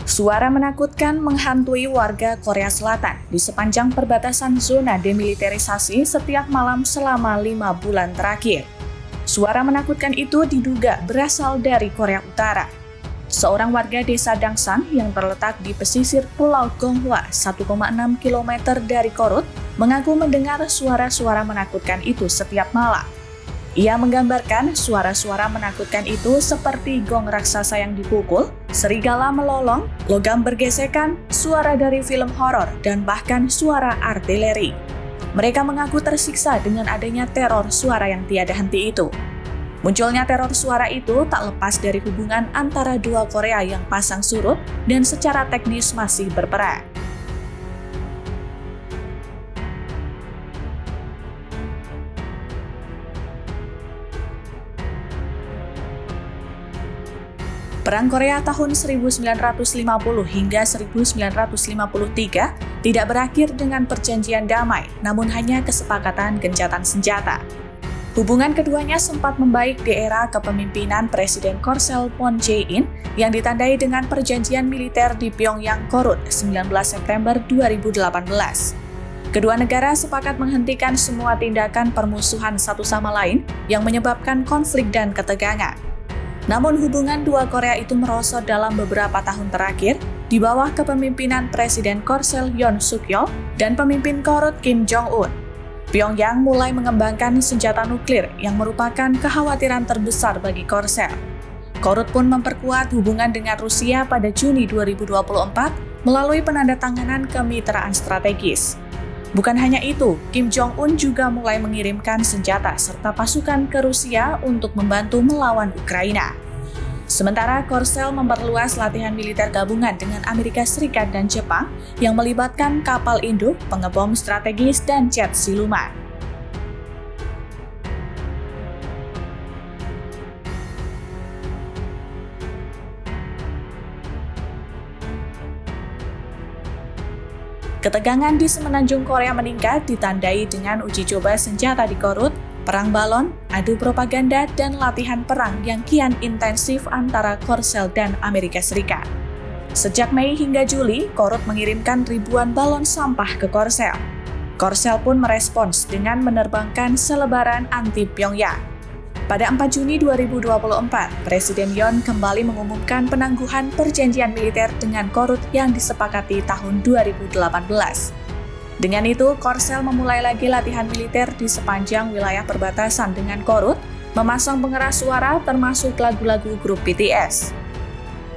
Suara menakutkan menghantui warga Korea Selatan di sepanjang perbatasan zona demilitarisasi setiap malam selama 5 bulan terakhir. Suara menakutkan itu diduga berasal dari Korea Utara. Seorang warga desa Dangsan yang terletak di pesisir Pulau Gonghwa 1,6 km dari Korut mengaku mendengar suara-suara menakutkan itu setiap malam. Ia menggambarkan suara-suara menakutkan itu seperti gong raksasa yang dipukul, serigala melolong, logam bergesekan, suara dari film horor, dan bahkan suara artileri. Mereka mengaku tersiksa dengan adanya teror suara yang tiada henti itu. Munculnya teror suara itu tak lepas dari hubungan antara dua Korea yang pasang surut dan secara teknis masih berperang. Perang Korea tahun 1950 hingga 1953 tidak berakhir dengan perjanjian damai, namun hanya kesepakatan gencatan senjata. Hubungan keduanya sempat membaik di era kepemimpinan Presiden Korsel Moon Jae-in yang ditandai dengan perjanjian militer di Pyongyang Korut 19 September 2018. Kedua negara sepakat menghentikan semua tindakan permusuhan satu sama lain yang menyebabkan konflik dan ketegangan. Namun hubungan dua Korea itu merosot dalam beberapa tahun terakhir di bawah kepemimpinan Presiden Korsel Yoon Suk-yeol dan pemimpin Korut Kim Jong-un. Pyongyang mulai mengembangkan senjata nuklir yang merupakan kekhawatiran terbesar bagi Korsel. Korut pun memperkuat hubungan dengan Rusia pada Juni 2024 melalui penandatanganan kemitraan strategis. Bukan hanya itu, Kim Jong-un juga mulai mengirimkan senjata serta pasukan ke Rusia untuk membantu melawan Ukraina. Sementara Korsel memperluas latihan militer gabungan dengan Amerika Serikat dan Jepang yang melibatkan kapal induk, pengebom strategis, dan jet siluman. Ketegangan di semenanjung Korea meningkat ditandai dengan uji coba senjata di Korut, perang balon, adu propaganda, dan latihan perang yang kian intensif antara Korsel dan Amerika Serikat. Sejak Mei hingga Juli, Korut mengirimkan ribuan balon sampah ke Korsel. Korsel pun merespons dengan menerbangkan selebaran anti Pyongyang. Pada 4 Juni 2024, Presiden Yoon kembali mengumumkan penangguhan perjanjian militer dengan Korut yang disepakati tahun 2018. Dengan itu, Korsel memulai lagi latihan militer di sepanjang wilayah perbatasan dengan Korut, memasang pengeras suara termasuk lagu-lagu grup BTS.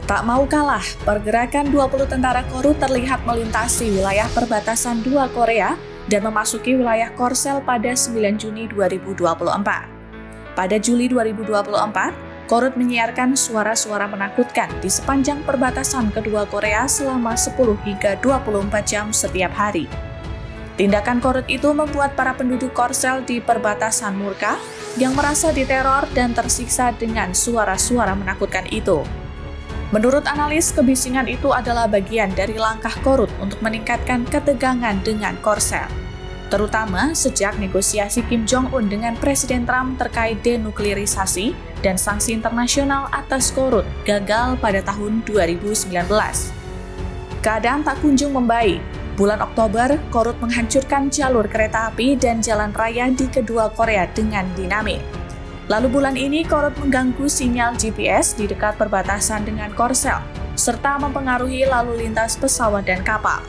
Tak mau kalah, pergerakan 20 tentara Korut terlihat melintasi wilayah perbatasan dua Korea dan memasuki wilayah Korsel pada 9 Juni 2024. Pada Juli 2024, Korut menyiarkan suara-suara menakutkan di sepanjang perbatasan kedua Korea selama 10 hingga 24 jam setiap hari. Tindakan Korut itu membuat para penduduk Korsel di perbatasan murka yang merasa diteror dan tersiksa dengan suara-suara menakutkan itu. Menurut analis, kebisingan itu adalah bagian dari langkah Korut untuk meningkatkan ketegangan dengan Korsel, terutama sejak negosiasi Kim Jong-un dengan Presiden Trump terkait denuklirisasi dan sanksi internasional atas Korut gagal pada tahun 2019. Keadaan tak kunjung membaik. Bulan Oktober, Korut menghancurkan jalur kereta api dan jalan raya di kedua Korea dengan dinamit. Lalu bulan ini, Korut mengganggu sinyal GPS di dekat perbatasan dengan Korsel, serta mempengaruhi lalu lintas pesawat dan kapal.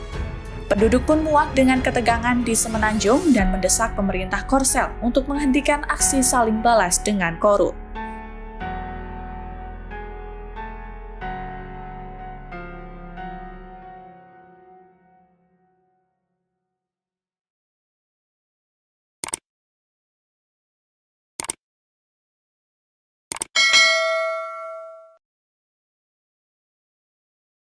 Penduduk pun muak dengan ketegangan di semenanjung dan mendesak pemerintah Korsel untuk menghentikan aksi saling balas dengan Korut.